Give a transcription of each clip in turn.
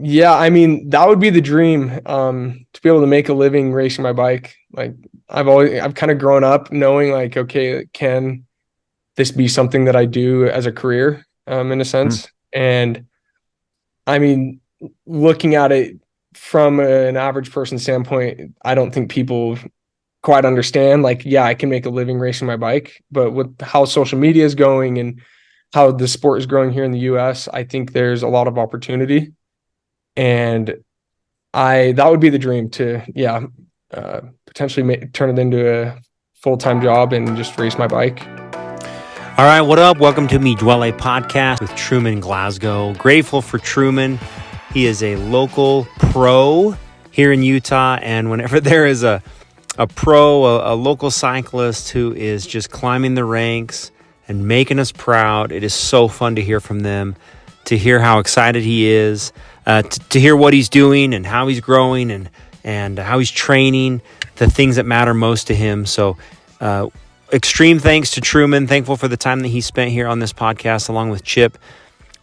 Yeah, I mean, that would be the dream, to be able to make a living racing my bike. Like I've kind of grown up knowing like, okay, can this be something that I do as a career, in a Mm. sense? And I mean, looking at it from an average person standpoint, I don't think people quite understand. Like, yeah, I can make a living racing my bike, but with how social media is going and how the sport is growing here in the US, I think there's a lot of opportunity. And that would be the dream to, yeah, potentially turn it into a full-time job and just race my bike. All right, what up? Welcome to me Duole podcast with Truman Glasgow. Grateful for Truman. He is a local pro here in Utah, and whenever there is a local cyclist who is just climbing the ranks and making us proud, it is so fun to hear from them, to hear how excited he is, to hear what he's doing and how he's growing and how he's training, the things that matter most to him. So extreme thanks to Truman. Thankful for the time that he spent here on this podcast along with Chip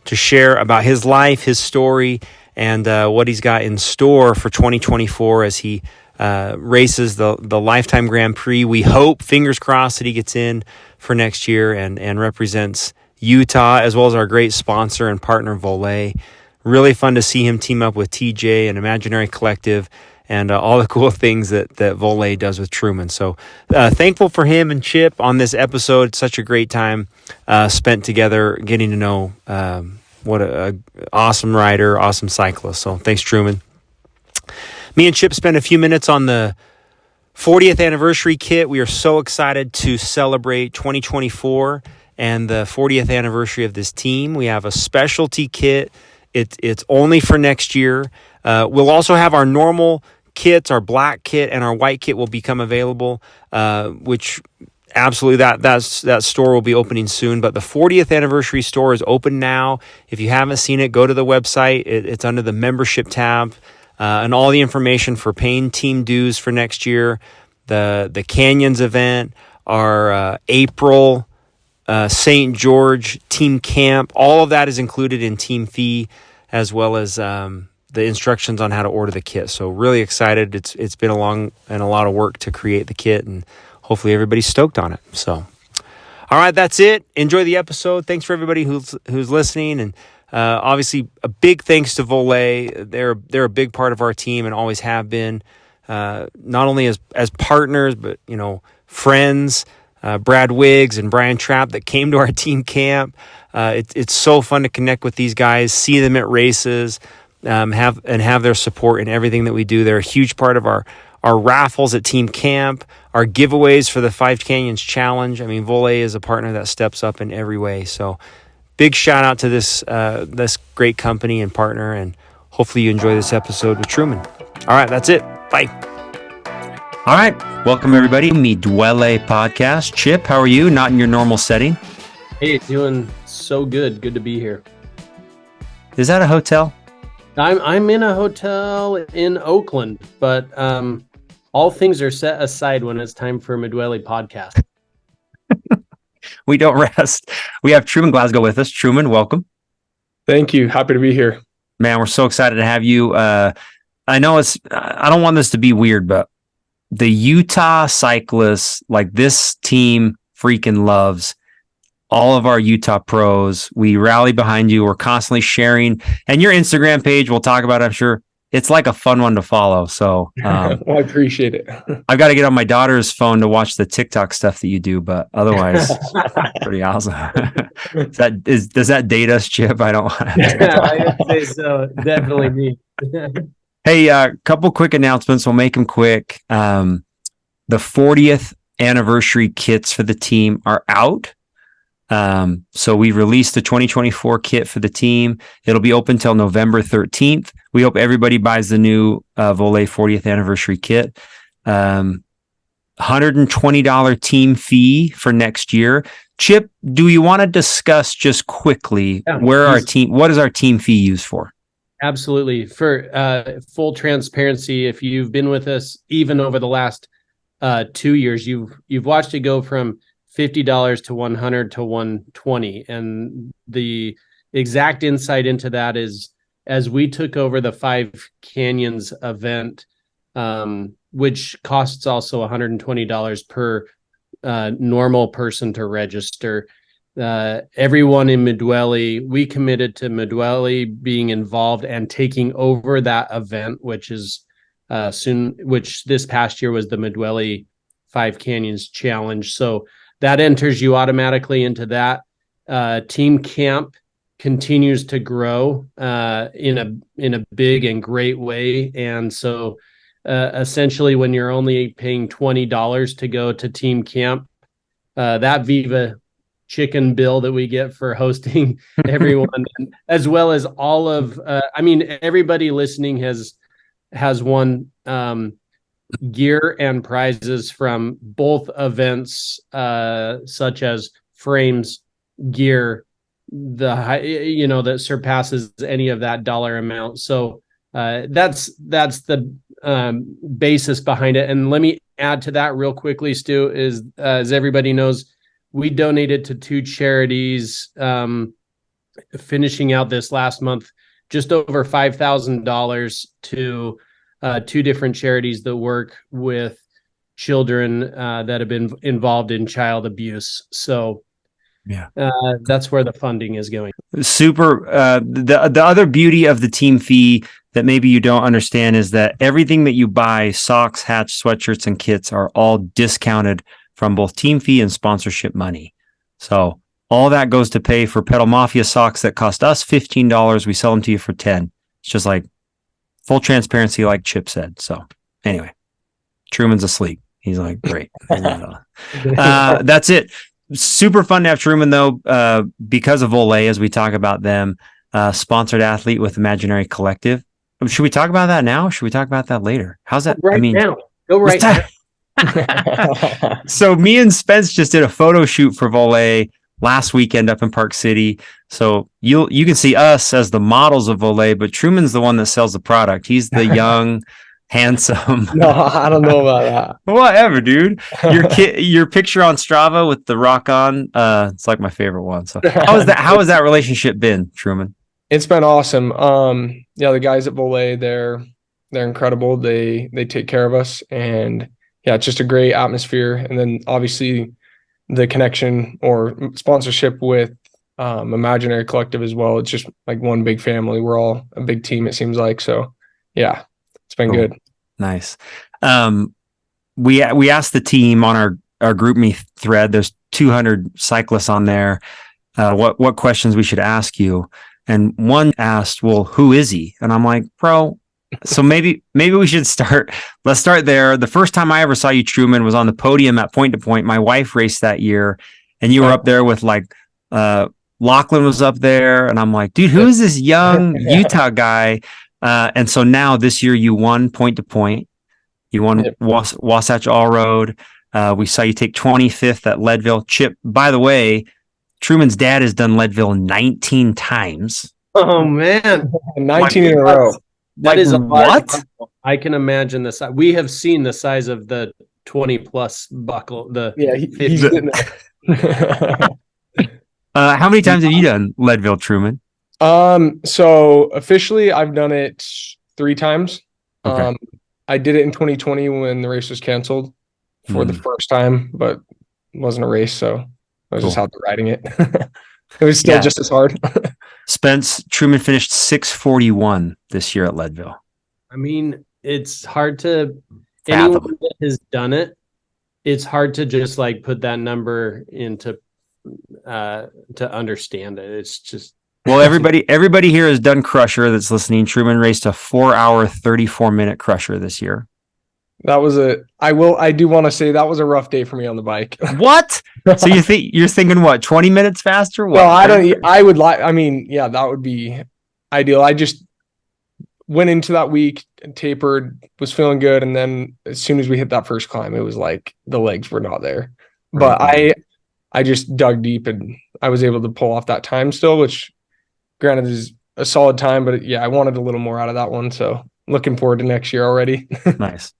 to share about his life, his story, and what he's got in store for 2024 as he races the Lifetime Grand Prix. We hope, fingers crossed, that he gets in for next year and represents Utah, as well as our great sponsor and partner, Duole. Really fun to see him team up with TJ and Imaginary Collective and all the cool things that Duole does with Truman. So thankful for him and Chip on this episode. Such a great time spent together getting to know what a awesome rider, awesome cyclist. So thanks, Truman. Me and Chip spent a few minutes on the 40th anniversary kit. We are so excited to celebrate 2024 and the 40th anniversary of this team. We have a specialty kit. It's only for next year. We'll also have our normal kits, our black kit and our white kit will become available, which absolutely that store will be opening soon. But the 40th anniversary store is open now. If you haven't seen it, go to the website. It's under the membership tab. And all the information for paying team dues for next year, the Canyons event, our April St. George team camp, all of that is included in team fee, as well as the instructions on how to order the kit. So really excited. It's been a long and a lot of work to create the kit, and hopefully everybody's stoked on it. So, all right, that's it. Enjoy the episode. Thanks for everybody who's listening, and obviously a big thanks to Duole. They're a big part of our team and always have been, not only as partners, but friends. Brad Wiggs and Brian Trapp that came to our team camp. It's so fun to connect with these guys, see them at races, have their support in everything that we do. They're a huge part of our raffles at team camp, our giveaways for the Five Canyons Challenge. I mean, Duole is a partner that steps up in every way. So big shout out to this great company and partner, and hopefully you enjoy this episode with Truman. All right, that's it. Bye. All right, welcome everybody. Me Duole podcast. Chip, how are you? Not in your normal setting. Hey, doing so good. Good to be here. Is that a hotel? I'm in a hotel in Oakland, but all things are set aside when it's time for a Duole podcast. We don't rest. We have Truman Glasgow with us. Truman, welcome. Thank you. Happy to be here. Man, we're so excited to have you. I know I don't want this to be weird, but the Utah cyclists, like this team freaking loves all of our Utah pros. We rally behind you. We're constantly sharing, and your Instagram page, we'll talk about it, I'm sure. It's like a fun one to follow. So Well, I appreciate it. I've got to get on my daughter's phone to watch the TikTok stuff that you do, but otherwise pretty awesome. Does that date us, Chip? I don't want to. Yeah, I would say so. Definitely me. Hey, a couple quick announcements. We'll make them quick. The 40th anniversary kits for the team are out. So we released the 2024 kit for the team. It'll be open till November 13th. We hope everybody buys the new Duole 40th anniversary kit. $120 team fee for next year. Chip, do you want to discuss just quickly what is our team fee used for? Absolutely. For full transparency, if you've been with us even over the last 2 years, you've watched it go from $50 to $100 to $120, and the exact insight into that is as we took over the Five Canyons event, which costs also $120 per normal person to register. Everyone in Duole, we committed to Duole being involved and taking over that event, which is which this past year was the Duole Five Canyons Challenge. So that enters you automatically into that. Team camp continues to grow in a big and great way, and so essentially, when you're only paying $20 to go to team camp, that Viva chicken bill that we get for hosting everyone, as well as all of, everybody listening has won gear and prizes from both events, such as frames, gear, that surpasses any of that dollar amount. So that's the basis behind it. And let me add to that real quickly, Stu, is as everybody knows, we donated to two charities, finishing out this last month, just over $5,000 to two different charities that work with children that have been involved in child abuse. So yeah, that's where the funding is going. Super. The other beauty of the team fee that maybe you don't understand is that everything that you buy, socks, hats, sweatshirts, and kits, are all discounted from both team fee and sponsorship money. So all that goes to pay for Pedal Mafia socks that cost us $15. We sell them to you for $10. It's just like full transparency, like Chip said. So anyway, Truman's asleep. He's like, great. That's it. Super fun to have Truman, though, because of Duole, as we talk about them, sponsored athlete with Imaginary Collective. Should we talk about that now? Or should we talk about that later? How's that? Now. Go right now. So me and Spence just did a photo shoot for Duole last weekend up in Park City. So you can see us as the models of Duole, but Truman's the one that sells the product. He's the young, handsome. No, I don't know about that. Whatever, dude. Your picture on Strava with the rock on, it's like my favorite one. So how has that relationship been, Truman? It's been awesome. The guys at Duole, they're incredible. They take care of us, and yeah, it's just a great atmosphere. And then obviously the connection or sponsorship with Imaginary Collective as well. It's just like one big family. We're all a big team, it seems like. So yeah, it's been good. Nice. We asked the team on our GroupMe thread, there's 200 cyclists on there, what questions we should ask you. And one asked, well, who is he? And I'm like, bro, so maybe we should let's start there. The first time I ever saw you, Truman, was on the podium at Point to Point. My wife raced that year, and you were up there with Lachlan was up there. And I'm like, dude, who is this young Utah guy? And so now this year you won Point to Point. You won Wasatch All Road. We saw you take 25th at Leadville. Chip, by the way, Truman's dad has done Leadville 19 times. Oh, man. 19 in a row. That is a what? I can imagine the size. We have seen the size of the 20-plus buckle. He's getting there. How many times have you done Leadville, Truman? So officially I've done it 3 times. Okay. I did it in 2020 when the race was canceled for the first time, but it wasn't a race, so I was just out there riding it. It was still just as hard. Spence, Truman finished 641 this year at Leadville. I mean, it's hard to anyone that has done it. It's hard to just put that number into to understand it. It's just everybody here has done Crusher that's listening. Truman raced a 4-hour, 34-minute Crusher this year. That was I do want to say that was a rough day for me on the bike. What? So you're thinking what, 20 minutes faster? What? Well, that would be ideal. I just went into that week, tapered, was feeling good, and then as soon as we hit that first climb, it was like the legs were not there. But I just dug deep, and I was able to pull off that time still, which granted is a solid time, but I wanted a little more out of that one. So looking forward to next year already. Nice.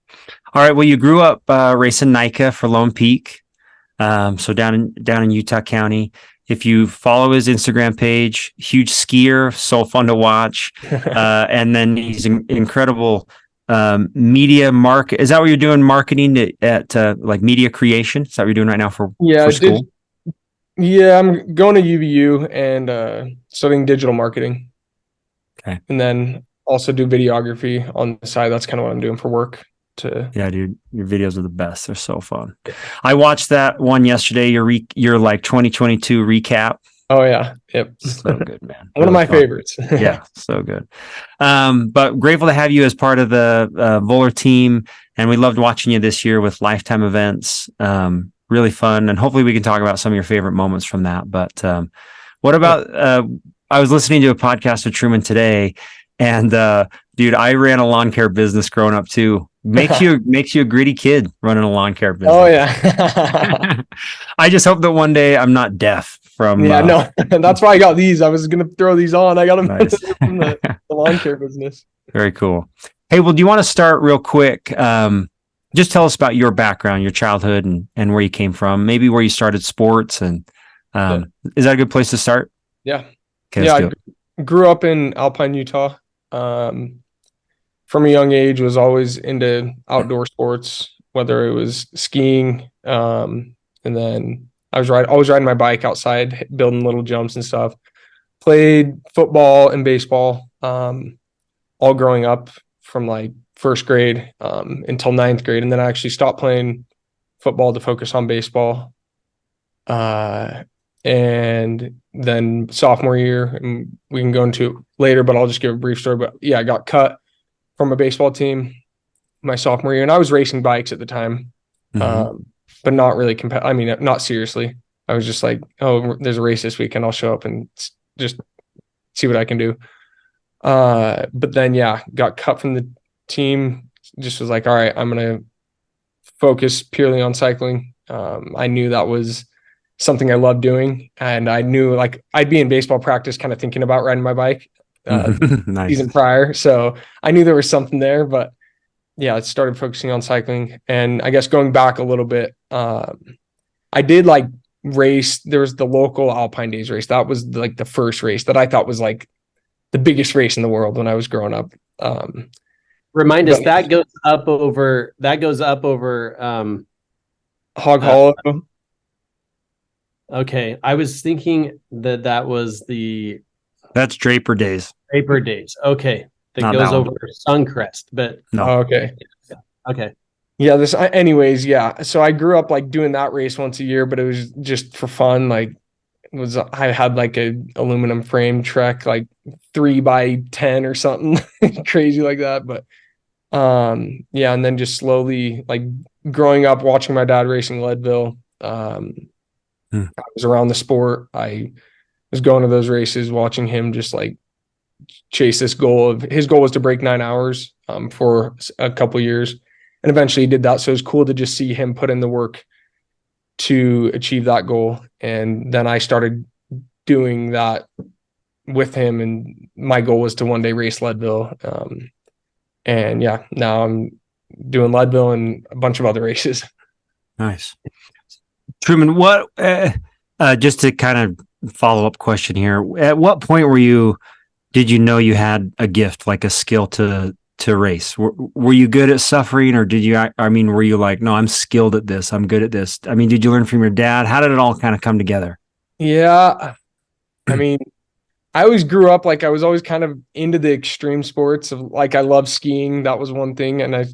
All right. Well, you grew up racing NICA for Lone Peak. So down in Utah County. If you follow his Instagram page, huge skier, so fun to watch. And then he's incredible media market. Is that what you're doing? Marketing at like media creation? Is that what you're doing right now Yeah, for school? yeah, I'm going to UVU and studying digital marketing, Okay. and then also do videography on the side. That's kind of what I'm doing for work. To Yeah, dude, your videos are the best. They're so fun. I watched that one yesterday. Your like 2022 recap. Oh yeah, yep. So good, man. One of Really my fun. favorites. Yeah, so good. But grateful to have you as part of the Voller team, and we loved watching you this year with Lifetime events. Really fun, and hopefully we can talk about some of your favorite moments from that. But what about? I was listening to a podcast with Truman today, and dude, I ran a lawn care business growing up too. Makes you a gritty kid running a lawn care business. Oh yeah. I just hope that one day I'm not deaf from. Yeah, no, that's why I got these. I was gonna throw these on. I got them Nice. from the lawn care business. Very cool. Hey, well, do you want to start real quick? Just tell us about your background, your childhood, and where you came from. Maybe where you started sports, and is that a good place to start? Yeah. Okay, Yeah, let's do it. I grew up in Alpine, Utah. From a young age, was always into outdoor sports, whether it was skiing, and then always riding my bike outside, building little jumps and stuff. Played football and baseball, all growing up from like first grade until ninth grade, and then I actually stopped playing football to focus on baseball. And then sophomore year, and we can go into it later, but I'll just give a brief story. But yeah, I got cut from a baseball team my sophomore year, and I was racing bikes at the time, but not really I mean, not seriously. I was just like, oh, there's a race this weekend. I'll show up and just see what I can do. But then, yeah, got cut from the team. Just was like, all right, I'm gonna focus purely on cycling. I knew that was something I loved doing, and I knew like I'd be in baseball practice, kind of thinking about riding my bike Nice. season prior. So I knew there was something there, but yeah, I started focusing on cycling. And I guess going back a little bit, I did like race. There was the local Alpine Days race. That was like the first race that I thought was like the biggest race in the world when I was growing up. Remind us that goes up over Hog Hollow. Okay, I was thinking that was That's Draper Days. Draper Days. Okay, that Not goes that one. over Suncrest, but No. Oh, okay. okay. Yeah, anyways, yeah. So I grew up like doing that race once a year, but it was just for fun. Like I had like a aluminum frame Trek, like 3x10 or something crazy like that. But yeah, and then just slowly like growing up watching my dad racing Leadville. I was around the sport. I was going to those races, watching him just like chase this goal of his goal was to break 9 hours for a couple years, and eventually he did that. So it was cool to just see him put in the work to achieve that goal. And then I started doing that with him, and my goal was to one day race Leadville. And yeah, now I'm doing Leadville and a bunch of other races. Nice. Truman, what? Just to kind of follow up question here. At what point did you know you had a gift, like a skill to race? Were you good at suffering, or did you? I mean, were you like, no, I'm skilled at this. I'm good at this. I mean, did you learn from your dad? How did it all kind of come together? Yeah, I mean, I always grew up like I was always kind of into the extreme sports of like I love skiing. That was one thing, and I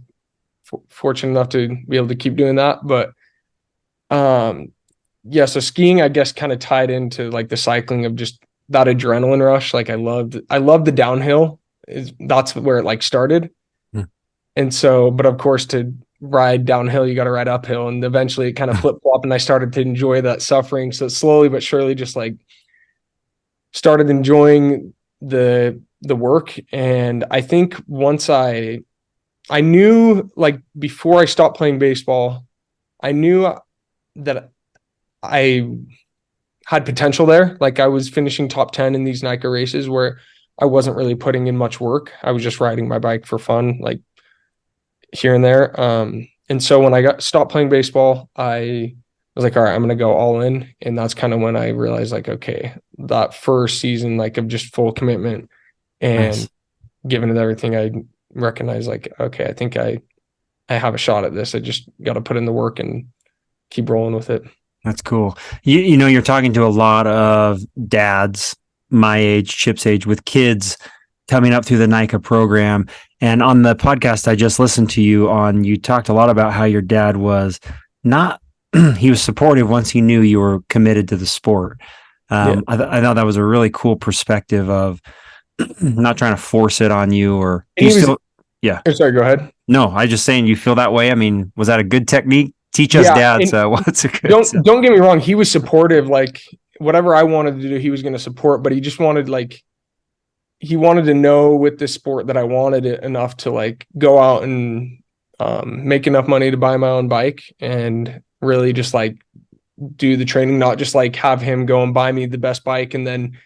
fortunate enough to be able to keep doing that. But yeah, so skiing I guess kind of tied into like the cycling of just that adrenaline rush. Like I loved the downhill. That's where it like started. And so, but of course to ride downhill you got to ride uphill, and eventually it kind of flip-flop and I started to enjoy that suffering. So slowly but surely just like started enjoying the work. And I think once I knew, like before I stopped playing baseball, I knew that I had potential there. Like I was finishing top 10 in these NICA races where I wasn't really putting in much work. I was just riding my bike for fun, like here and there. And so when I stopped playing baseball, I was like, all right, I'm gonna go all in. And that's kind of when I realized like, okay, that first season, like of just full commitment and Nice. giving it everything, I recognized like, okay, I think I have a shot at this. I just got to put in the work and keep rolling with it. That's cool. You're talking to a lot of dads my age, Chip's age, with kids coming up through the NICA program. And on the podcast I just listened to you on, you talked a lot about how your dad was not, he was supportive once he knew you were committed to the sport. Yeah. I thought that was a really cool perspective of not trying to force it on you, or do And you he was, still, yeah. or sorry, go ahead. No, I just saying you feel that way. I mean, was that a good technique? Teach us Yeah. dads And what's a good. don't get me wrong. He was supportive. Like whatever I wanted to do, he was going to support, but he just wanted like, he wanted to know with this sport that I wanted it enough to like go out and make enough money to buy my own bike and really just like do the training, not just like have him go and buy me the best bike. And then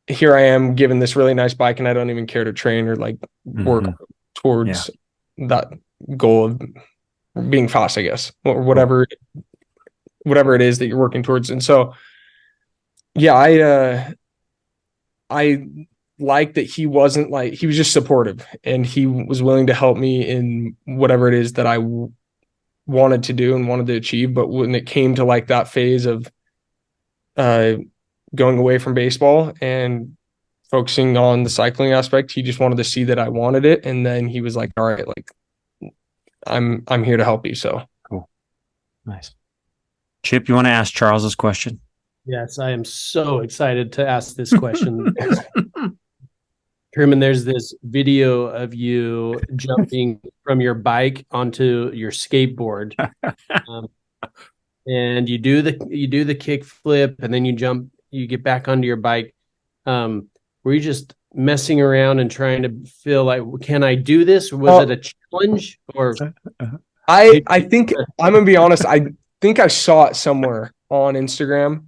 here I am given this really nice bike and I don't even care to train or like work towards that goal of being fast, I guess, or whatever, whatever it is that you're working towards. And so, yeah, I like that he wasn't like, he was just supportive and he was willing to help me in whatever it is that I wanted to do and wanted to achieve. But when it came to like that phase of going away from baseball and focusing on the cycling aspect, he just wanted to see that I wanted it. And then he was like, all right, like I'm here to help you. So Cool. Nice. Chip, you want to ask Charles this question? Yes, I am so excited to ask this question. Truman, there's this video of you jumping from your bike onto your skateboard, and you do the kick flip, and then you get back onto your bike. Were you just messing around and trying to feel like, can I do this? Or was it a challenge? Or I think I'm gonna be honest. I think I saw it somewhere on Instagram,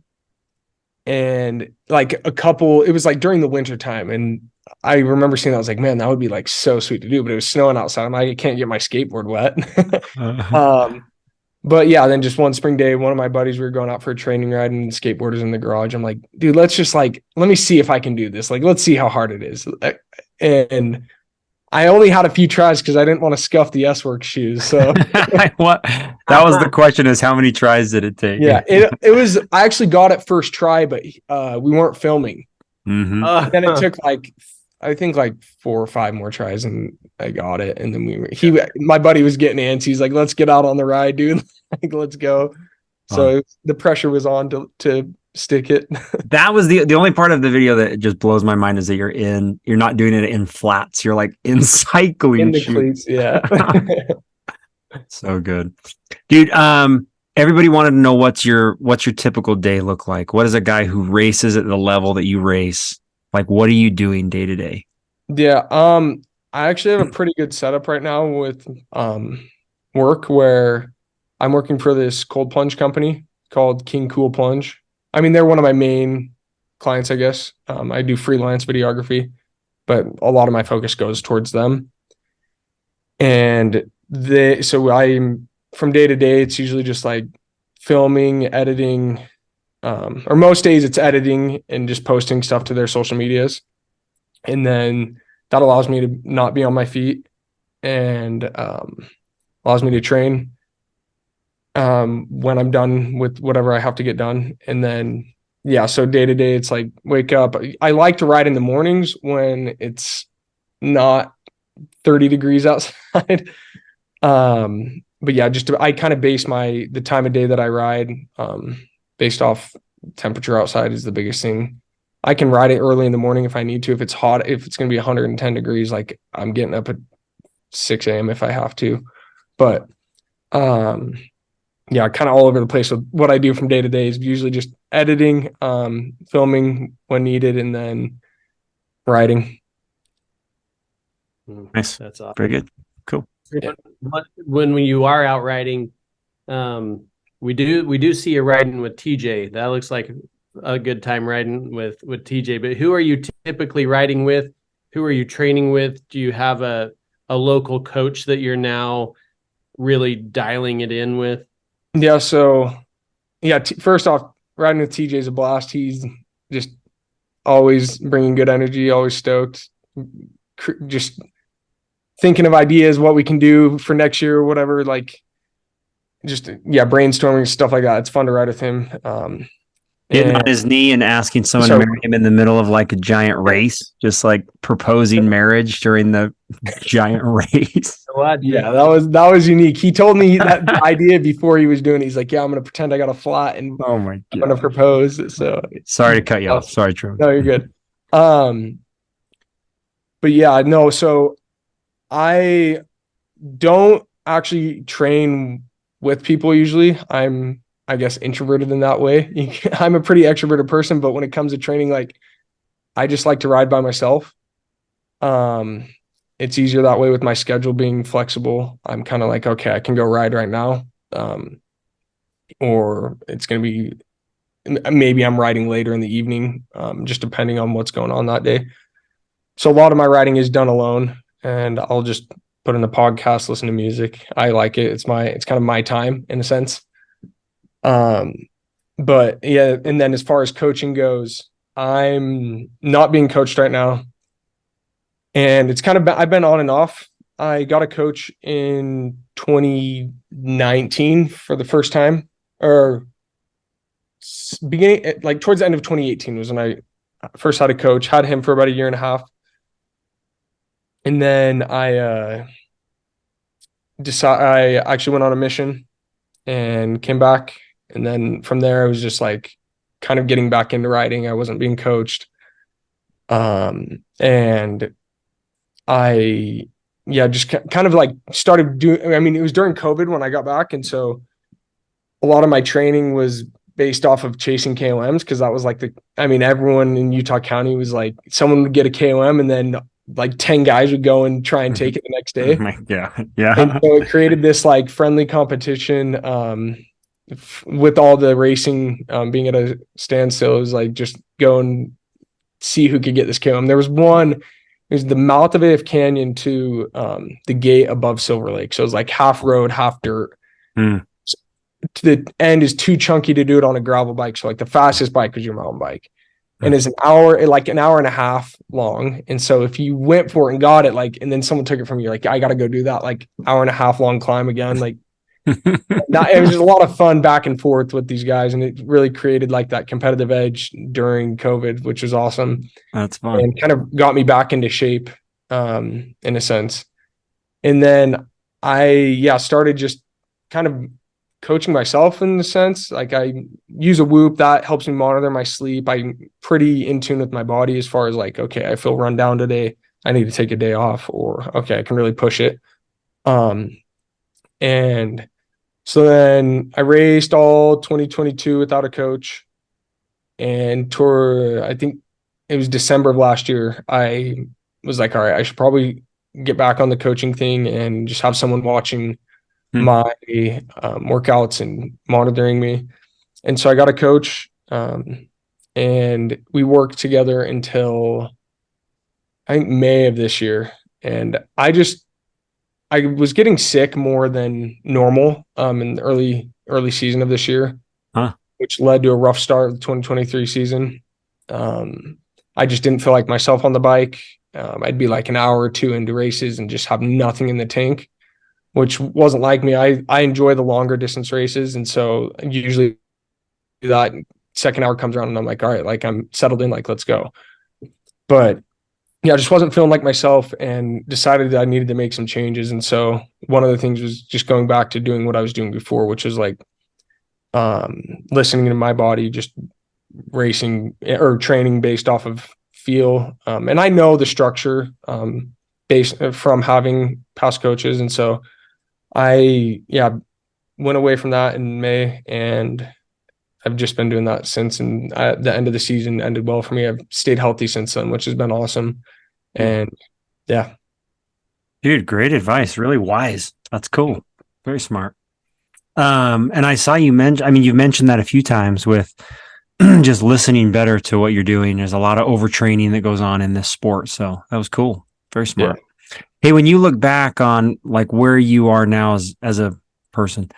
and like it was like during the winter time, and I remember seeing that. I was like, man, that would be like so sweet to do, but it was snowing outside. I'm like, I can't get my skateboard wet. But yeah, then just one spring day, one of my buddies, we were going out for a training ride and the skateboarders in the garage. I'm like, dude, let's just like, let me see if I can do this. Like, let's see how hard it is. And I only had a few tries because I didn't want to scuff the S-Work shoes. So what? That was the question: is how many tries did it take? yeah, it was. I actually got it first try, but we weren't filming. Then it took like I think like 4 or 5 more tries, and I got it. And then my buddy was getting antsy. He's like, "Let's get out on the ride, dude. Like, let's go." So the pressure was on to stick it. That was the only part of the video that just blows my mind is that you're not doing it in flats. You're like in cycling in the shoes. cleats. Yeah. So good, dude. Everybody wanted to know what's your typical day look like. What is a guy who races at the level that you race? Like, what are you doing day to day? Yeah. I actually have a pretty good setup right now with work where I'm working for this cold plunge company called King Cool Plunge. I mean, they're one of my main clients, I guess. I do freelance videography, but a lot of my focus goes towards them. And so I'm from day to day, it's usually just like filming, editing, or most days it's editing and just posting stuff to their social medias. And then that allows me to not be on my feet and allows me to train when I'm done with whatever I have to get done. And then, yeah, so day to day, it's like wake up. I like to ride in the mornings when it's not 30 degrees outside. But yeah, I kind of base the time of day that I ride based off temperature outside is the biggest thing. I can ride it early in the morning if I need to. If it's hot, if it's going to be 110 degrees, like I'm getting up at 6 a.m. if I have to. But yeah, kind of all over the place. So what I do from day to day is usually just editing, filming when needed, and then writing. Nice. That's awesome. Very good. Cool. Yeah. When you are out riding, we do see you riding with TJ. That looks like a good time riding with TJ. But who are you typically riding with? Who are you training with? Do you have a local coach that you're now really dialing it in with? Yeah, so yeah, first off, riding with TJ is a blast. He's just always bringing good energy, always stoked, just thinking of ideas, what we can do for next year or whatever. Like, just brainstorming stuff like that. It's fun to ride with him. Getting on And his knee and asking someone to so marry him in the middle of like a giant race, just like proposing marriage during the giant race. yeah, that was unique. He told me that idea before he was doing it. He's like, yeah, I'm gonna pretend I got a flat and Oh my I'm gonna god! propose. So Sorry to cut you off. Sorry, Truman. no, you're good. But yeah, no. So I don't actually train with people usually. I'm, I guess, introverted in that way. I'm a pretty extroverted person, but when it comes to training, like I just like to ride by myself. Um, it's easier that way with my schedule being flexible. I'm kind of like, okay, I can go ride right now. Or it's going to be maybe I'm riding later in the evening, just depending on what's going on that day. So a lot of my riding is done alone, and I'll just put in the podcast, listen to music. I like it. It's kind of my time in a sense. Um, but yeah, and then as far as coaching goes, I'm not being coached right now. And it's kind of I've been on and off. I got a coach in 2019 for the first time, or beginning like towards the end of 2018 was when I first had a coach. Had him for about a year and a half, and then I actually went on a mission and came back. And then from there, I was just like kind of getting back into riding. I wasn't being coached. And I, yeah, just kind of like started doing, I mean, it was during COVID when I got back. And so a lot of my training was based off of chasing KOMs because that was like everyone in Utah County was like, someone would get a KOM and then like 10 guys would go and try and take it the next day. Oh my god. Yeah. And so it created this like friendly competition with all the racing being at a standstill. It was like just go and see who could get this KOM. There was one, it was the mouth of AF Canyon to the gate above Silver Lake. So it was like half road, half dirt. Mm. To the end is too chunky to do it on a gravel bike. So like the fastest bike was your mountain bike. And it's an hour and a half long. And so if you went for it and got it, like, and then someone took it from you, like, I got to go do that like hour and a half long climb again. Like, it was just a lot of fun back and forth with these guys. And it really created like that competitive edge during COVID, which was awesome. That's fun. And kind of got me back into shape in a sense. And then I started just kind of coaching myself in the sense, like I use a Whoop that helps me monitor my sleep. I'm pretty in tune with my body as far as like, okay, I feel run down today, I need to take a day off, or okay, I can really push it. And so then I raced all 2022 without a coach, and I think it was December of last year, I was like, all right, I should probably get back on the coaching thing and just have someone watching my workouts and monitoring me. And so I got a coach, and we worked together until I think May of this year. And I was getting sick more than normal in the early season of this year, which led to a rough start of the 2023 season. I just didn't feel like myself on the bike. I'd be like an hour or two into races and just have nothing in the tank, which wasn't like me. I enjoy the longer distance races. And so usually that second hour comes around and I'm like, all right, like I'm settled in, like, let's go. But yeah, I just wasn't feeling like myself and decided that I needed to make some changes. And so one of the things was just going back to doing what I was doing before, which is like listening to my body, just racing or training based off of feel. And I know the structure based from having past coaches. And so I went away from that in May, and I've just been doing that since. And the end of the season ended well for me. I've stayed healthy since then, which has been awesome. And yeah, dude, great advice. Really wise. That's cool. Very smart. And I saw you you've mentioned that a few times with just listening better to what you're doing. There's a lot of overtraining that goes on in this sport. So that was cool. Very smart. Yeah. Hey, when you look back on like where you are now as a person,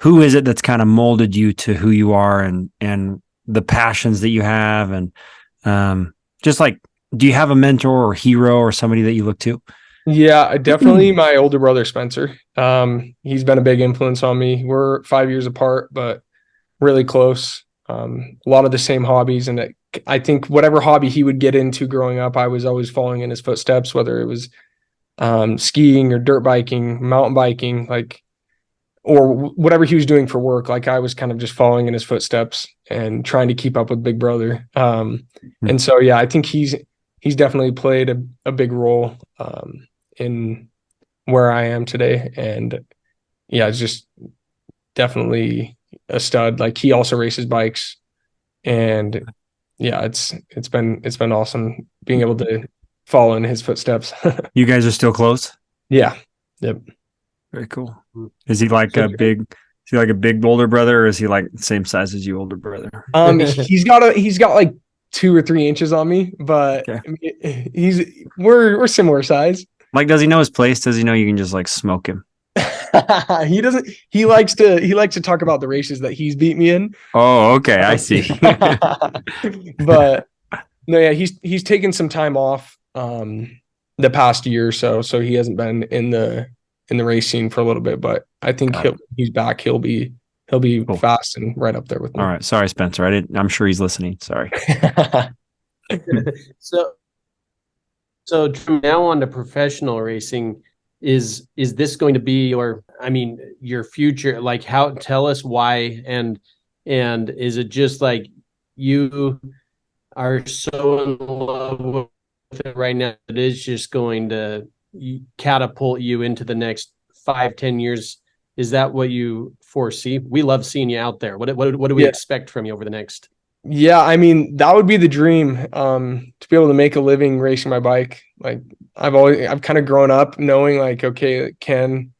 who is it that's kind of molded you to who you are and the passions that you have? And just like, do you have a mentor or hero or somebody that you look to? Yeah, definitely my older brother, Spencer. He's been a big influence on me. We're 5 years apart, but really close. A lot of the same hobbies. And I think whatever hobby he would get into growing up, I was always following in his footsteps, whether it was skiing or dirt biking, mountain biking, like, or whatever he was doing for work. Like I was kind of just following in his footsteps and trying to keep up with big brother. And so, yeah, I think he's definitely played a big role in where I am today. And yeah, it's just definitely a stud. Like he also races bikes, and yeah, it's been awesome being able to follow in his footsteps. You guys are still close? Yeah. Yep. Very cool. Is he like a big older brother, or is he like the same size as you, older brother? He's got like 2 or 3 inches on me, but Okay. we're similar size. Like, does he know his place? Does he know you can just like smoke him? He doesn't. He likes to talk about the races that he's beat me in. Oh, okay, I see. But no, yeah, he's taken some time off the past year or so, so he hasn't been in the race scene for a little bit. But I think he's back. He'll be Cool. fast and right up there with me. All right, sorry, Spencer. I'm sure he's listening. Sorry. So from now on to professional racing, is this going to be your future? Like, tell us why, and is it just like you are so in love with it right now, it is just going to catapult you into the next 5-10 years? Is that what you foresee? We love seeing you out there. What do we expect from you over the next? Yeah, I mean, that would be the dream, to be able to make a living racing my bike. Like I've kind of grown up knowing like, okay, can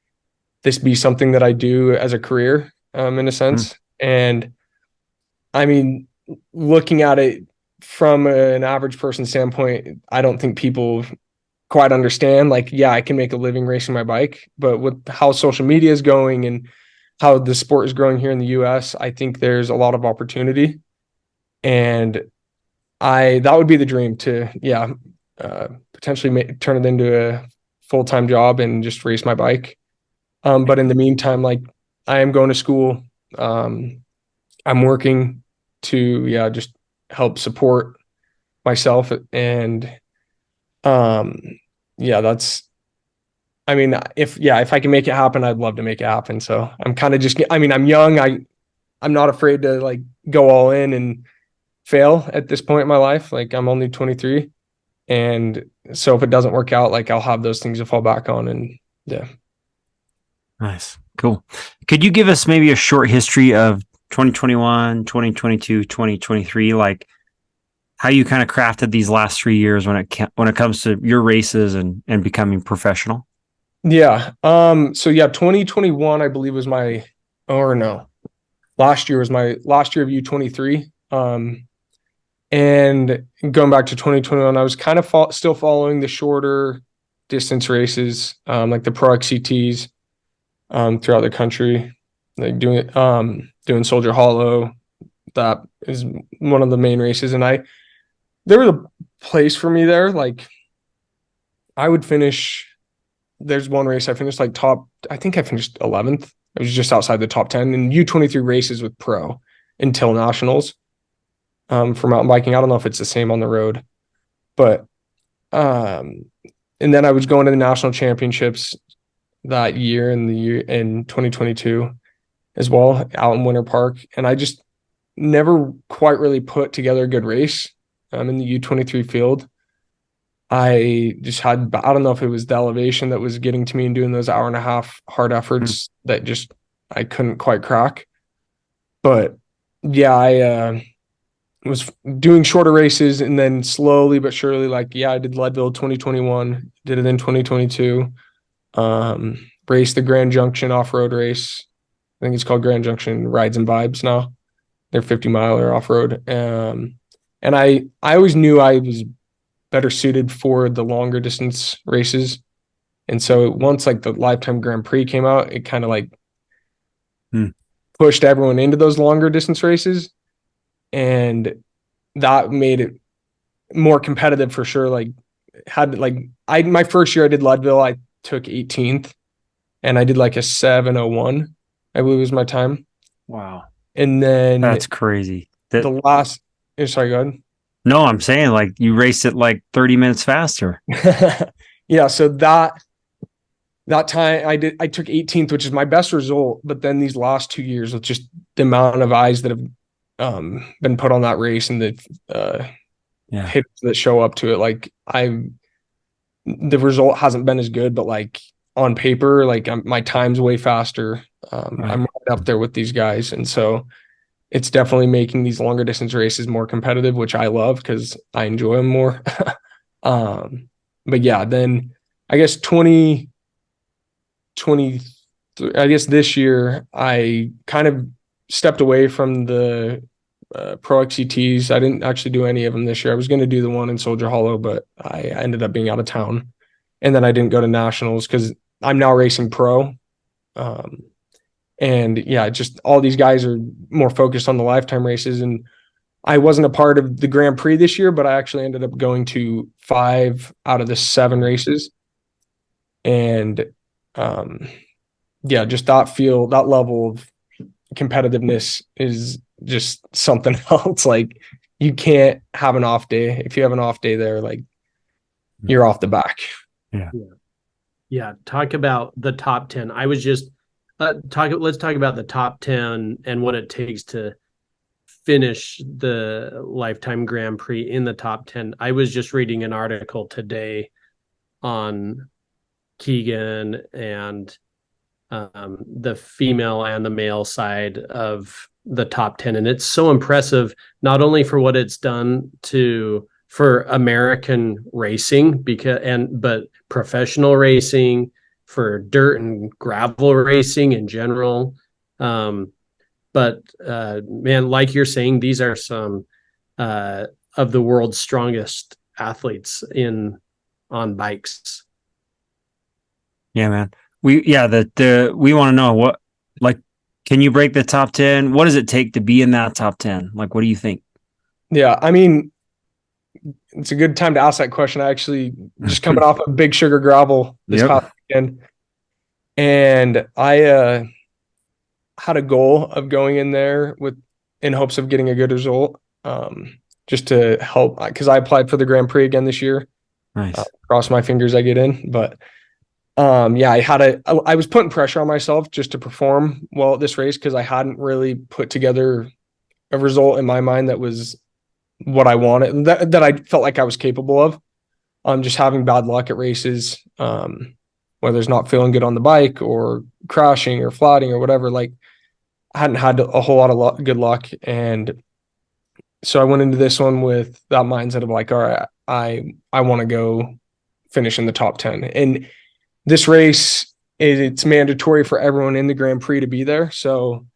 this be something that I do as a career, in a sense? And I mean, looking at it from an average person standpoint, I don't think people quite understand. Like, yeah, I can make a living racing my bike, but with how social media is going and how the sport is growing here in the US, I think there's a lot of opportunity. And that would be the dream to, potentially turn it into a full-time job and just race my bike. But in the meantime, like I am going to school. I'm working to, just help support myself. And, I mean, if I can make it happen, I'd love to make it happen. So I'm kind of just, I mean, I'm young. I'm not afraid to like go all in and fail at this point in my life. Like I'm only 23. And so if it doesn't work out, like I'll have those things to fall back on. And yeah. Nice. Cool. Could you give us maybe a short history of 2021, 2022, 2023, like how you kind of crafted these last 3 years when it comes to your races and becoming professional? Yeah. So yeah, 2021, I believe last year was my last year of U23. And going back to 2021, I was kind of still following the shorter distance races, like the Pro XCTs, throughout the country, like doing Soldier Hollow. That is one of the main races. And there was a place for me there. Like I would finish, there's one race I finished I think I finished 11th. It was just outside the top 10 in U23 races with pro until nationals, for mountain biking. I don't know if it's the same on the road, but, and then I was going to the national championships that year in 2022 as well, out in Winter Park. And I just never quite really put together a good race, in the U23 field. I don't know if it was the elevation that was getting to me and doing those hour-and-a-half hard efforts that just I couldn't quite crack. But yeah, I was doing shorter races, and then slowly but surely, I did Leadville 2021, did it in 2022, raced the Grand Junction off-road race. I think it's called Grand Junction Rides and Vibes now. They're 50-miler off-road. And I always knew I was better suited for the longer distance races. And so once like the Lifetime Grand Prix came out, it kind of pushed everyone into those longer distance races, and that made it more competitive for sure. Like had like I my first year I did Leadville, I took 18th, and I did like a 7:01, I believe was my time. Wow. And then That's crazy. the last sorry, go No, I'm saying like you raced it like 30 minutes faster. ahead. Yeah, so that time I took 18th, which is my best result. But then these last 2 years, with just the amount of eyes that have been put on that race and the hitters that show up to it, like the result hasn't been as good, but like on paper, like my time's way faster. I'm right up there with these guys, and so it's definitely making these longer distance races more competitive, which I love because I enjoy them more. But yeah, then I guess 2020, I guess this year I kind of stepped away from the pro XCTs. I didn't actually do any of them this year. I was going to do the one in Soldier Hollow, but I ended up being out of town, and then I didn't go to nationals because I'm now racing pro. And yeah, just all these guys are more focused on the lifetime races. And I wasn't a part of the Grand Prix this year, but I actually ended up going to 5 out of the 7 races. And yeah, just that level of competitiveness is just something else. Like you can't have an off day. If you have an off day there, like you're off the back. Yeah. Talk about the top 10. I was just let's talk about the top 10 and what it takes to finish the lifetime Grand Prix in the top 10. I was just reading an article today on Keegan and the female and the male side of the top 10. And it's so impressive, not only for what it's done for American racing, but professional racing, for dirt and gravel racing in general. But man, like you're saying, these are some of the world's strongest athletes on bikes. Yeah, man. We want to know what, like, can you break the top 10? What does it take to be in that top 10? Like, what do you think? Yeah, I mean, it's a good time to ask that question. I actually just coming off of Big Sugar Gravel this past weekend, and I had a goal of going in there in hopes of getting a good result, just to help, because I applied for the Grand Prix again this year. Nice. Cross my fingers I get in, but yeah, I was putting pressure on myself just to perform well at this race because I hadn't really put together a result in my mind that was what I wanted, that I felt like I was capable of. Just having bad luck at races, whether it's not feeling good on the bike or crashing or flatting or whatever. Like I hadn't had a whole lot of good luck, and so I went into this one with that mindset of like, all right, I want to go finish in the top 10. And this race, it's mandatory for everyone in the Grand Prix to be there. So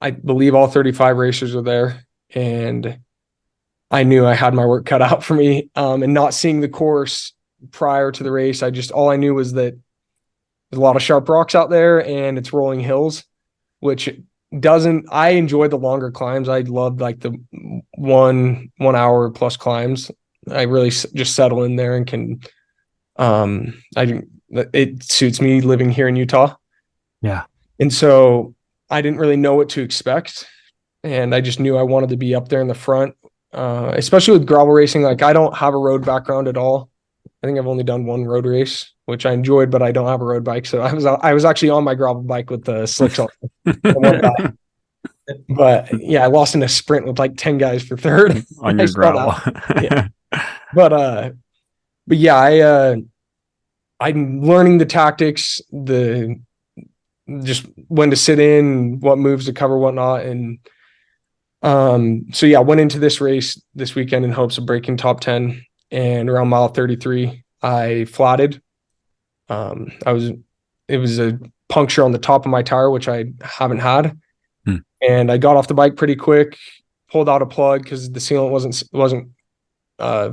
I believe all 35 racers are there, and I knew I had my work cut out for me. And not seeing the course prior to the race, all I knew was that there's a lot of sharp rocks out there and it's rolling hills, which I enjoy the longer climbs. I love like the 1 hour plus climbs. I really just settle in there and can, it suits me living here in Utah. Yeah. And so I didn't really know what to expect. And I just knew I wanted to be up there in the front, especially with gravel racing. Like I don't have a road background at all. I think I've only done one road race, which I enjoyed, but I don't have a road bike. So I was actually on my gravel bike with the slicks on. But yeah, I lost in a sprint with like 10 guys for third on your gravel. Yeah. But yeah, I'm learning the tactics, just when to sit in, what moves to cover, whatnot. And so yeah, I went into this race this weekend in hopes of breaking top 10, and around mile 33, I flatted. It was a puncture on the top of my tire, which I haven't had. And I got off the bike pretty quick, pulled out a plug because the sealant wasn't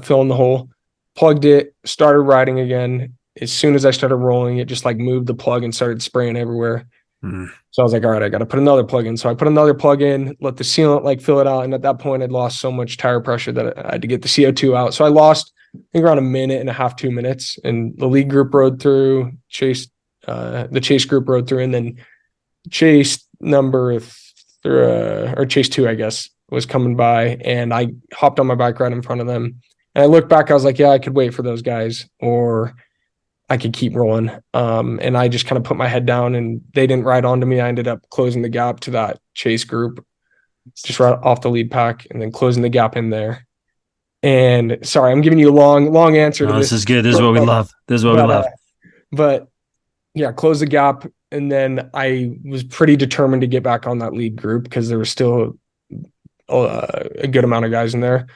filling the hole, plugged it, started riding again. As soon as I started rolling, it just like moved the plug and started spraying everywhere. So I was like, all right, I got to put another plug in. So I put another plug in, let the sealant like fill it out. And at that point, I'd lost so much tire pressure that I had to get the CO2 out. So I lost, I think, around a minute and a half, 2 minutes. And the lead group rode through, the chase group rode through, and then chase or chase two, I guess, was coming by. And I hopped on my bike right in front of them. And I looked back, I was like, yeah, I could wait for those guys, or I could keep rolling. And I just kind of put my head down, and they didn't ride onto me. I ended up closing the gap to that chase group, just right off the lead pack, and then closing the gap in there. And sorry, I'm giving you a long answer to No, this. this is good. This is what we love. This is what we love. But yeah, close the gap. And then I was pretty determined to get back on that lead group because there was still a good amount of guys in there.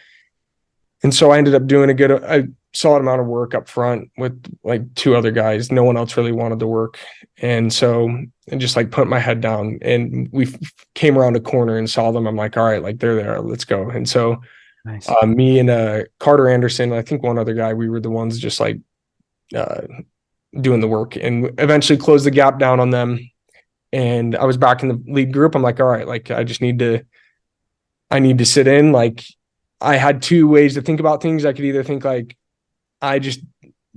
And so I ended up doing a solid amount of work up front with like two other guys. No one else really wanted to work. And so I just like put my head down, and we came around a corner and saw them. I'm like, all right, like they're there, let's go. And so Nice. me and Carter Anderson, I think one other guy, we were the ones just like doing the work, and eventually closed the gap down on them. And I was back in the lead group. I'm like, all right, like I need to sit in. Like I had two ways to think about things. I could either think like I just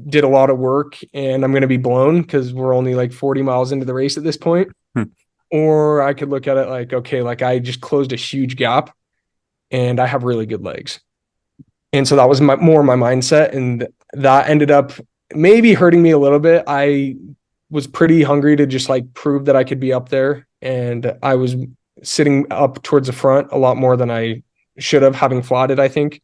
did a lot of work and I'm going to be blown because we're only like 40 miles into the race at this point. Or I could look at it like, okay, like I just closed a huge gap and I have really good legs. And so that was more my mindset. And that ended up maybe hurting me a little bit. I was pretty hungry to just like prove that I could be up there. And I was sitting up towards the front a lot more than I should have, having flatted, I think.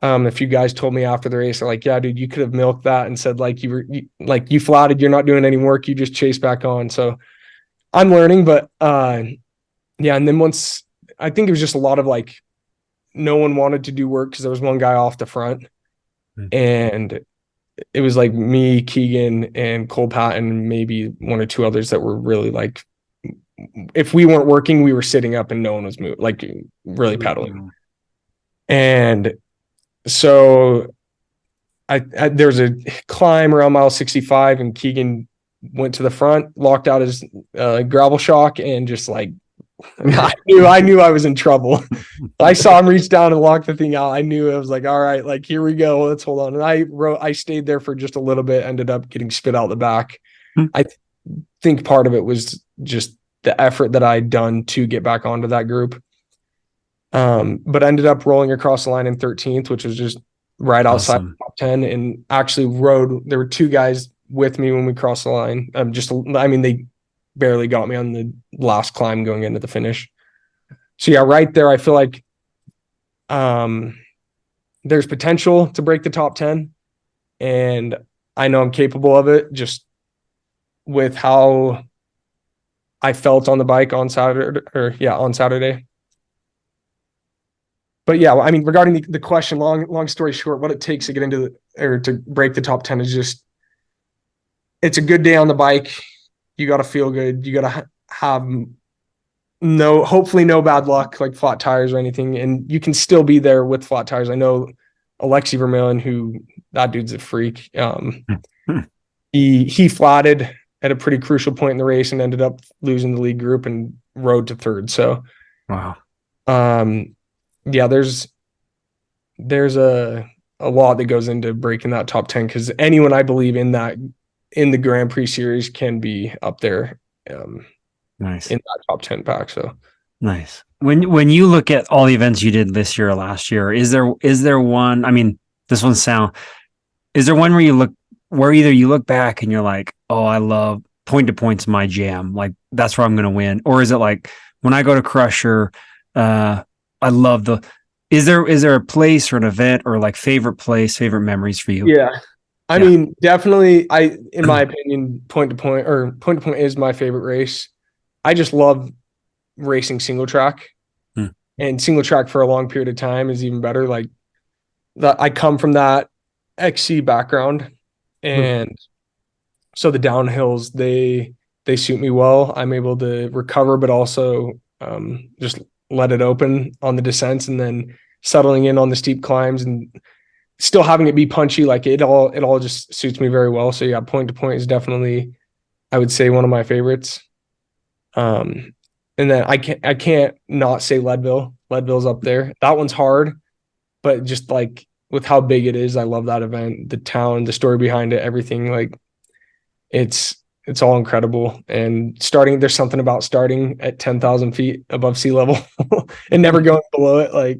A few guys told me after the race, they're like, yeah, dude, you could have milked that and said like you flatted, you're not doing any work, you just chase back on. So I'm learning, but yeah. And then once, I think it was just a lot of like, no one wanted to do work because there was one guy off the front, and it was like me, Keegan, and Cole Patton, maybe one or two others that were really like, if we weren't working, we were sitting up and no one was moving, like really pedaling. And so there was a climb around mile 65, and Keegan went to the front, locked out his gravel shock, and just like, I knew I was in trouble. I saw him reach down and lock the thing out. I knew I was like, all right, like here we go. Let's hold on. And I stayed there for just a little bit, ended up getting spit out the back. I think part of it was just the effort that I'd done to get back onto that group. But ended up rolling across the line in 13th, which was just right outside the top 10, and actually there were two guys with me when we crossed the line. They barely got me on the last climb going into the finish. So yeah, right there, I feel like there's potential to break the top 10, and I know I'm capable of it just with how I felt on the bike on Saturday. But yeah, I mean, regarding the question, long story short, what it takes to get into to break the top 10 is just, it's a good day on the bike. You got to feel good. You got to have hopefully no bad luck, like flat tires or anything. And you can still be there with flat tires. I know Alexi Vermeulen, that dude's a freak. He flatted at a pretty crucial point in the race and ended up losing the lead group and rode to third. So, wow. Yeah, there's a lot that goes into breaking that top 10, because anyone I believe in the Grand Prix series can be up there. Nice. In that top 10 pack. So nice. When you look at all the events you did this year or last year, is there one, I mean, is there one where either you look back and you're like, oh, I love point to point's my jam, that's where I'm going to win? Or is it like, when I go to Crusher, I love is there a place or an event or like favorite place, favorite memories for you? Yeah. I mean, definitely in my opinion, point to point is my favorite race. I just love racing single track, and single track for a long period of time is even better. Like I come from that XC background, and so the downhills, they suit me well. I'm able to recover, but also just let it open on the descents, and then settling in on the steep climbs and still having it be punchy. Like it all just suits me very well. So yeah, point to point is definitely, I would say, one of my favorites. And then I can't not say Leadville. Leadville's up there. That one's hard, but just like with how big it is, I love that event, the town, the story behind it, everything. Like it's it's all incredible. And there's something about starting at 10,000 feet above sea level and never going below it. Like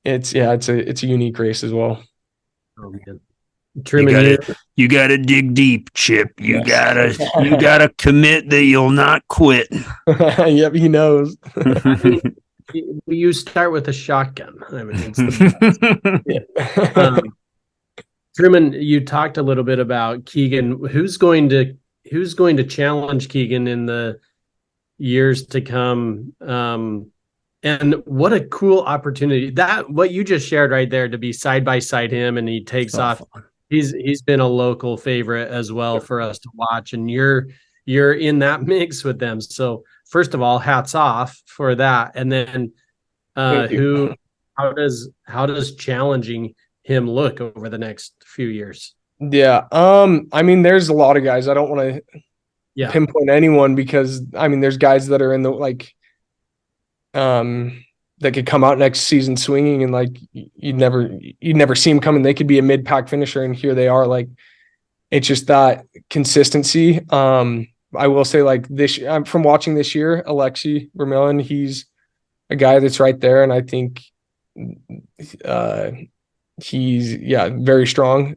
it's a unique race as well. Oh, man. Truman, you gotta dig deep, Chip. You Yes. gotta commit that you'll not quit. Yep, he knows. you start with a shotgun. I mean, it's Yeah. Truman, you talked a little bit about Keegan. Who's going to challenge Keegan in the years to come? And what a cool opportunity that what you just shared right there, to be side by side him, and he takes off. Fun. He's been a local favorite as well for us to watch, and you're in that mix with them. So first of all, hats off for that. And then how does challenging him look over the next few years? Yeah. I mean, there's a lot of guys. I don't want to pinpoint anyone because I mean, there's guys that are in the that could come out next season swinging and like you'd never see them coming. They could be a mid-pack finisher and here they are. Like it's just that consistency. I will say like I'm from watching this year, Alexi Vermillion, he's a guy that's right there. And I think he's very strong.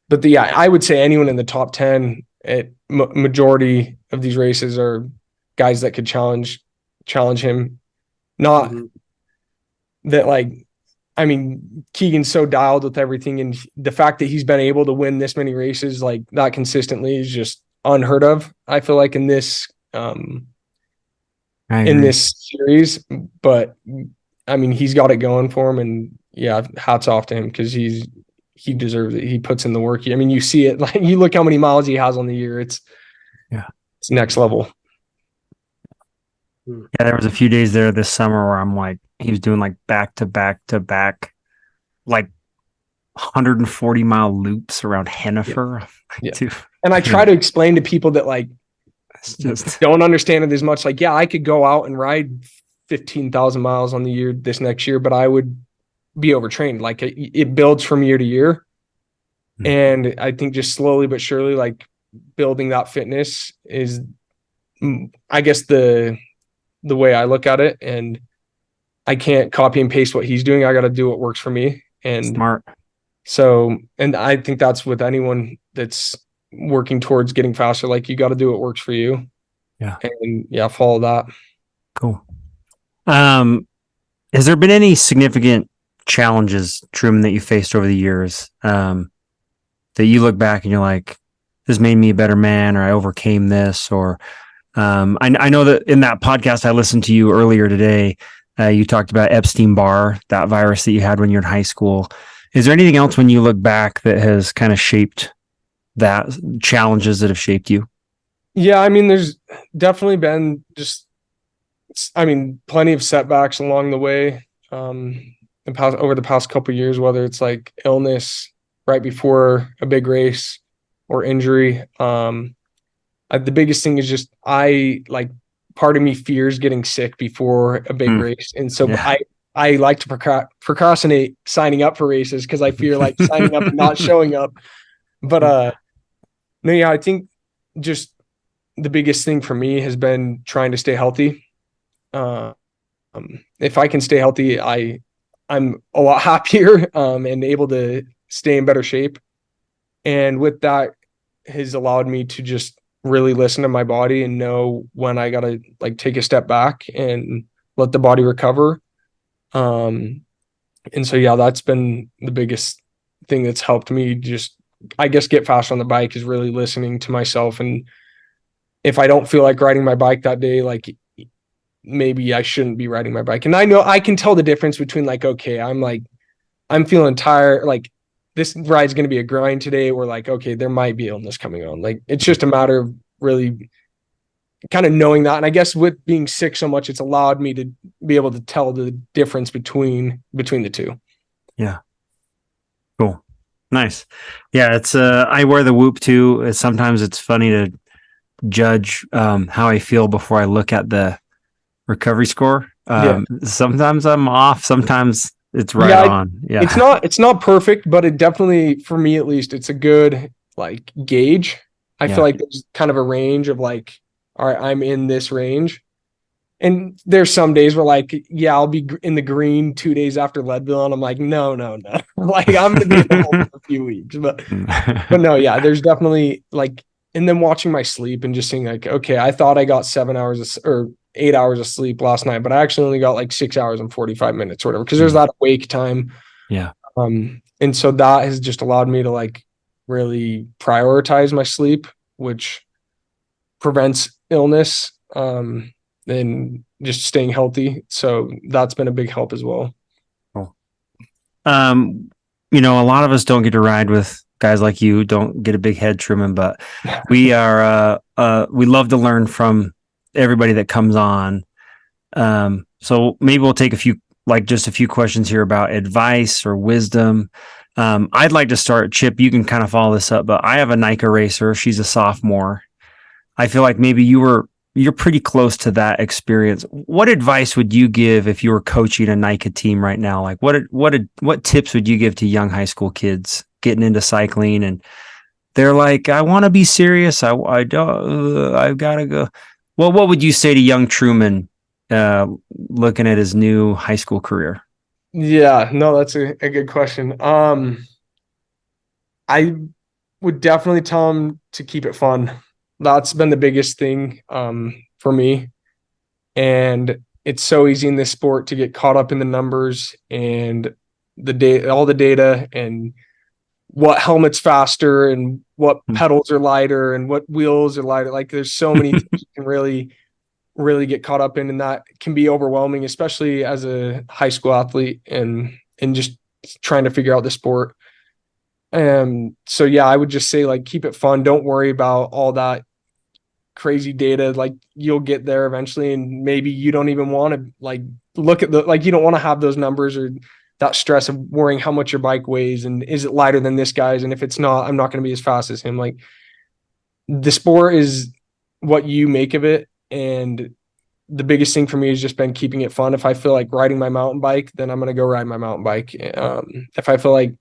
But I would say anyone in the top 10 at majority of these races are guys that could challenge him. Not that like, I mean, Keegan's so dialed with everything, and the fact that he's been able to win this many races like that consistently is just unheard of. I feel like in this series, but I mean, he's got it going for him, and hats off to him because he deserves it. He puts in the work. I mean, you see it. Like you look how many miles he has on the year. It's next level. Yeah, there was a few days there this summer where I'm like, he was doing like back to back to back, like 140-mile loops around Hennifer. Yeah. And I try to explain to people that like don't understand it as much. Like, yeah, I could go out and ride 15,000 miles on the year this next year, but I would be overtrained. Like it builds from year to year. Mm-hmm. And I think just slowly but surely, like building that fitness is, I guess, the way I look at it. And I can't copy and paste what he's doing. I got to do what works for me. And smart. So, and I think that's with anyone that's working towards getting faster. Like you got to do what works for you. Yeah. And follow that. Cool. Has there been any significant challenges, Truman, that you faced over the years, that you look back and you're like, this made me a better man, or I overcame this, or, I know that in that podcast I listened to you earlier today, you talked about Epstein-Barr, that virus that you had when you were in high school. Is there anything else when you look back that has kind of shaped that, challenges that have shaped you? Yeah, I mean, there's definitely been plenty of setbacks along the way over the past couple of years, whether it's like illness right before a big race or injury. The biggest thing is just part of me fears getting sick before a big race. And so I like to procrastinate signing up for races because I fear like signing up and not showing up. But I think just the biggest thing for me has been trying to stay healthy. If I can stay healthy, I'm a lot happier and able to stay in better shape. And with that has allowed me to just really listen to my body and know when I got to like take a step back and let the body recover. And so, that's been the biggest thing that's helped me just, I guess, get faster on the bike is really listening to myself. And if I don't feel like riding my bike that day, like maybe I shouldn't be riding my bike. And I know I can tell the difference between like, okay, I'm feeling tired. Like this ride's going to be a grind today. Or like, okay, there might be illness coming on. Like, it's just a matter of really kind of knowing that. And I guess with being sick so much, it's allowed me to be able to tell the difference between the two. Yeah. Cool. Nice. Yeah. It's, I wear the Whoop too. Sometimes it's funny to judge how I feel before I look at the recovery score. Yeah. Sometimes I'm off. Sometimes it's right Yeah, on. Yeah. it's not perfect, but it definitely, for me at least, it's a good like gauge. I feel Yeah. like there's kind of a range of like, all right, I'm in this range. And there's some days where like, yeah, I'll be in the green 2 days after Leadville, and I'm like, no, no, no. Like I'm gonna be in the hole for a few weeks. But no, yeah, there's definitely like, and then watching my sleep and just seeing like, okay, I thought I got 7 hours or 8 hours of sleep last night, but I actually only got like 6 hours and 45 minutes or whatever, because there's that wake time. Yeah. And so that has just allowed me to like really prioritize my sleep, which prevents illness, and just staying healthy. So that's been a big help as well. Cool. A lot of us don't get to ride with guys like you, don't get a big head, Truman, but we are, we love to learn from everybody that comes on. So maybe we'll take just a few questions here about advice or wisdom. I'd like to start, Chip, you can kind of follow this up, but I have a NICA racer. She's a sophomore. I feel like maybe you're pretty close to that experience. What advice would you give if you were coaching a NICA team right now? Like what tips would you give to young high school kids getting into cycling, and they're like, I want to be serious. I don't, I've got to go. Well, what would you say to young Truman, looking at his new high school career? Yeah, no, that's a good question. I would definitely tell him to keep it fun. That's been the biggest thing for me. And it's so easy in this sport to get caught up in the numbers and all the data, and what helmet's faster and what pedals are lighter and what wheels are lighter. Like there's so many things you can really get caught up in, and that can be overwhelming, especially as a high school athlete and just trying to figure out the sport. So yeah, I would just say like keep it fun. Don't worry about all that crazy data. Like you'll get there eventually, and maybe you don't even want to like look at you don't want to have those numbers or that stress of worrying how much your bike weighs and is it lighter than this guy's, and if it's not, I'm not going to be as fast as him. Like the sport is what you make of it, and the biggest thing for me has just been keeping it fun. If I feel like riding my mountain bike, then I'm going to go ride my mountain bike. If I feel like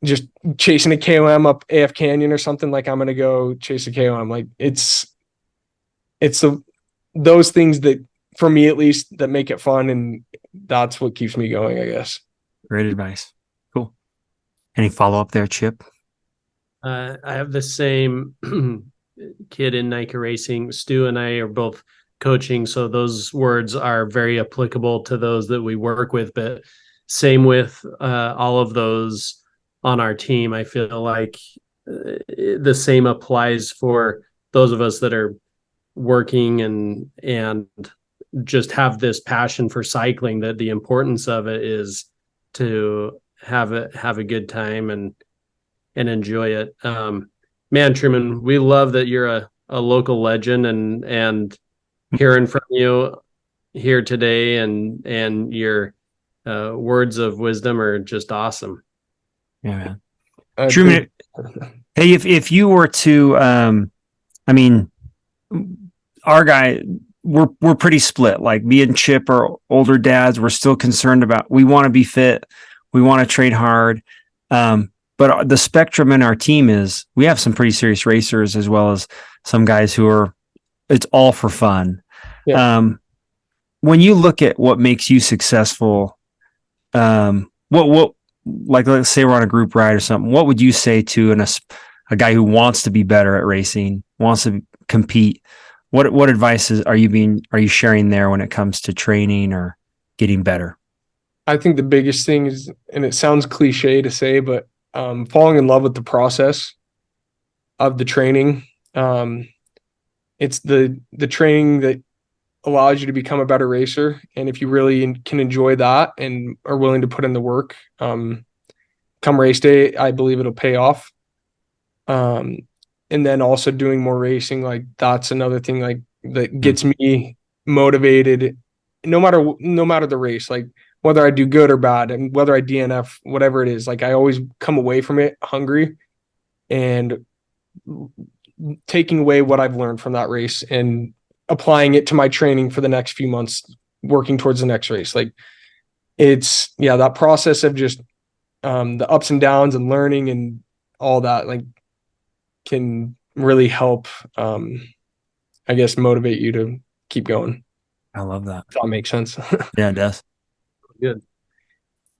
just chasing a KOM up AF Canyon or something, like I'm going to go chase a KOM. Like those things that, for me at least, that make it fun, and that's what keeps me going, I guess. Great advice. Cool. Any follow up there, Chip? I have the same kid in NICA racing. Stu and I are both coaching, so those words are very applicable to those that we work with. But same with all of those on our team. I feel like the same applies for those of us that are working and just have this passion for cycling, that the importance of it is to have a good time and enjoy it. Man, Truman, we love that you're a local legend, and hearing from you here today and your words of wisdom are just awesome. Yeah, man. Truman, hey, if you were to, I mean, our guy, we're pretty split. Like me and Chip are older dads. We're still concerned about, we want to be fit. We want to train hard. But the spectrum in our team is we have some pretty serious racers as well as some guys who are, it's all for fun. Yeah. When you look at what makes you successful, what, like, let's say we're on a group ride or something, what would you say to a guy who wants to be better at racing, wants to compete? What advice are you sharing there when it comes to training or getting better? I think the biggest thing is, and it sounds cliche to say, but falling in love with the process of the training. It's the training that allows you to become a better racer. And if you really can enjoy that and are willing to put in the work, come race day, I believe it'll pay off. And then also doing more racing, like that's another thing like that gets me motivated no matter the race, like whether I do good or bad and whether I DNF, whatever it is, like I always come away from it hungry and taking away what I've learned from that race and applying it to my training for the next few months, working towards the next race. Like it's, yeah, that process of just the ups and downs and learning and all that, like, can really help, I guess, motivate you to keep going. I love that. If that makes sense. Yeah, it does. Good.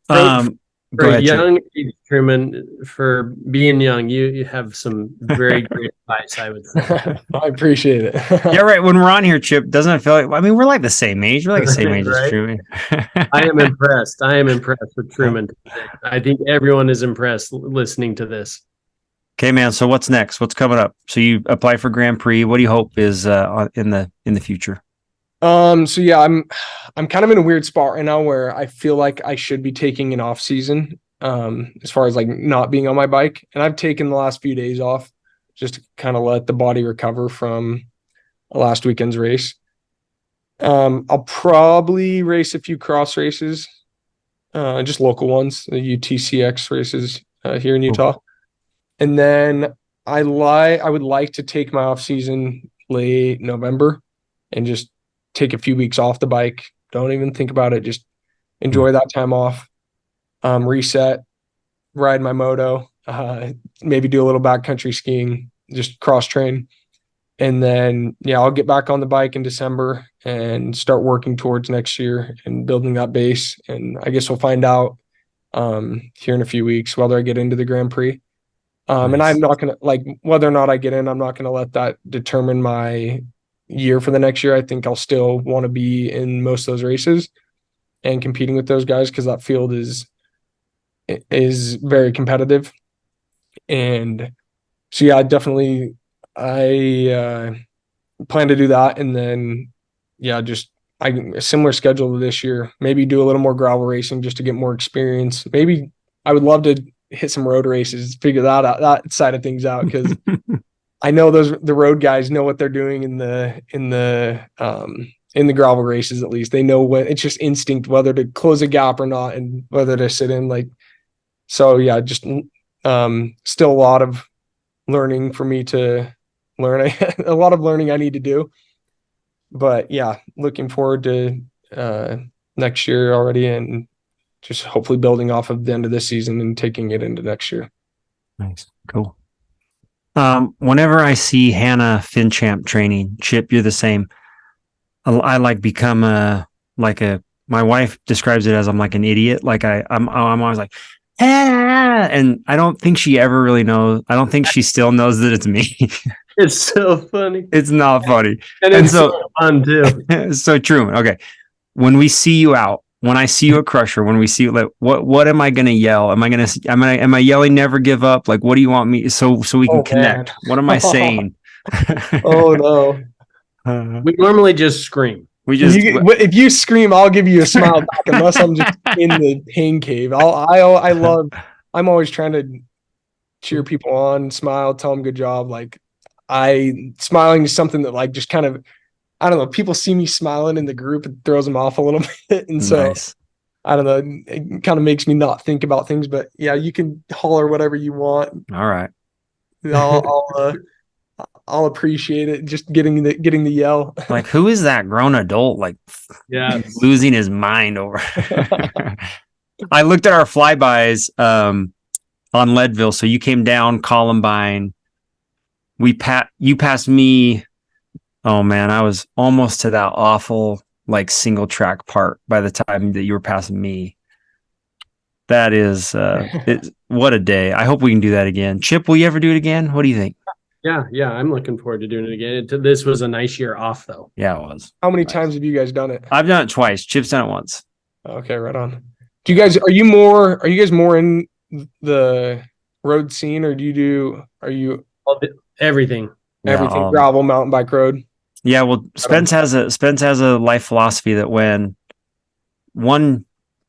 Go For a ahead, Chip. young age, Truman, for being young, you have some very great advice, I would say. I appreciate it. Yeah, right. When we're on here, Chip, doesn't it feel like, I mean, we're like the same age. We're like the same age as Right? Truman. I am impressed. I am impressed with Truman today. I think everyone is impressed listening to this. Okay, man. So what's next? What's coming up? So you apply for Grand Prix. What do you hope is in the future? So yeah, I'm kind of in a weird spot right now where I feel like I should be taking an off season, as far as like not being on my bike. And I've taken the last few days off just to kind of let the body recover from last weekend's race. I'll probably race a few cross races, just local ones, the UTCX races here in Utah. And then I would like to take my off season late November and just take a few weeks off the bike. Don't even think about it. Just enjoy that time off, reset, ride my moto, maybe do a little backcountry skiing, just cross train. And then, yeah, I'll get back on the bike in December and start working towards next year and building that base. And I guess we'll find out here in a few weeks whether I get into the Grand Prix. Nice. And I'm not going to, like, whether or not I get in, I'm not going to let that determine my year for the next year. I think I'll still want to be in most of those races and competing with those guys because that field is very competitive. And so, yeah, definitely I plan to do that. And then, yeah, just a similar schedule to this year, maybe do a little more gravel racing just to get more experience. Maybe I would love to hit some road races, figure that side of things out. Cause I know the road guys know what they're doing in the gravel races. At least they know when it's just instinct, whether to close a gap or not, and whether to sit in. Like, so yeah, just still a lot of learning for me to learn. A lot of learning I need to do, but yeah, looking forward to next year already, and just hopefully building off of the end of this season and taking it into next year. Nice. Cool. Whenever I see Hannah Finchamp training, Chip, you're the same. I like become my wife describes it as I'm like an idiot. Like I'm always like, ah, and I don't think she ever really knows. I don't think she still knows that it's me. It's so funny. It's not funny. And it's so fun too. So Truman, okay. When we see you out, when I see you at Crusher, when we see you, like, what am I going to yell? Am I yelling never give up? Like, what do you want me so we can connect? Man. What am I saying? Oh no. We normally just scream. If you scream, I'll give you a smile back unless I'm just in the pain cave. I'm always trying to cheer people on, smile, tell them good job. Like smiling is something that like just kind of, I don't know, people see me smiling in the group, it throws them off a little bit. And so nice. I don't know, it kind of makes me not think about things, but yeah, you can holler whatever you want. All right. I'll appreciate it. Just getting the yell. Like, who is that grown adult? Like, losing his mind over. I looked at our flybys on Leadville. So you came down Columbine. You passed me. Oh man, I was almost to that awful like single track part by the time that you were passing me. That is what a day. I hope we can do that again. Chip, will you ever do it again? What do you think? Yeah, I'm looking forward to doing it again. This was a nice year off though. Yeah, it was. How many times have you guys done it? I've done it twice. Chip's done it once. Okay, right on. Are you guys more in the road scene, or are you everything? Everything, gravel, mountain bike, road. Yeah, well, Spence has a life philosophy that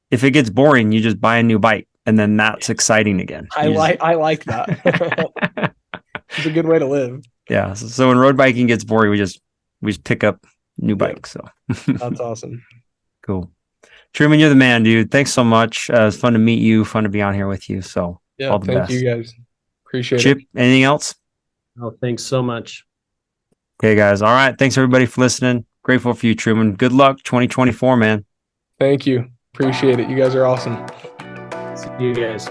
if it gets boring, you just buy a new bike, and then that's exciting again. I like that. It's a good way to live. Yeah. So when road biking gets boring, we just pick up new bikes. So that's awesome. Cool. Truman, you're the man, dude. Thanks so much. It's fun to meet you. Fun to be on here with you. So yeah, all the best. Thank you guys. Appreciate it. Chip, anything else? Oh, thanks so much. Okay, guys. All right. Thanks everybody for listening. Grateful for you, Truman. Good luck 2024, man. Thank you. Appreciate it. You guys are awesome. See you guys.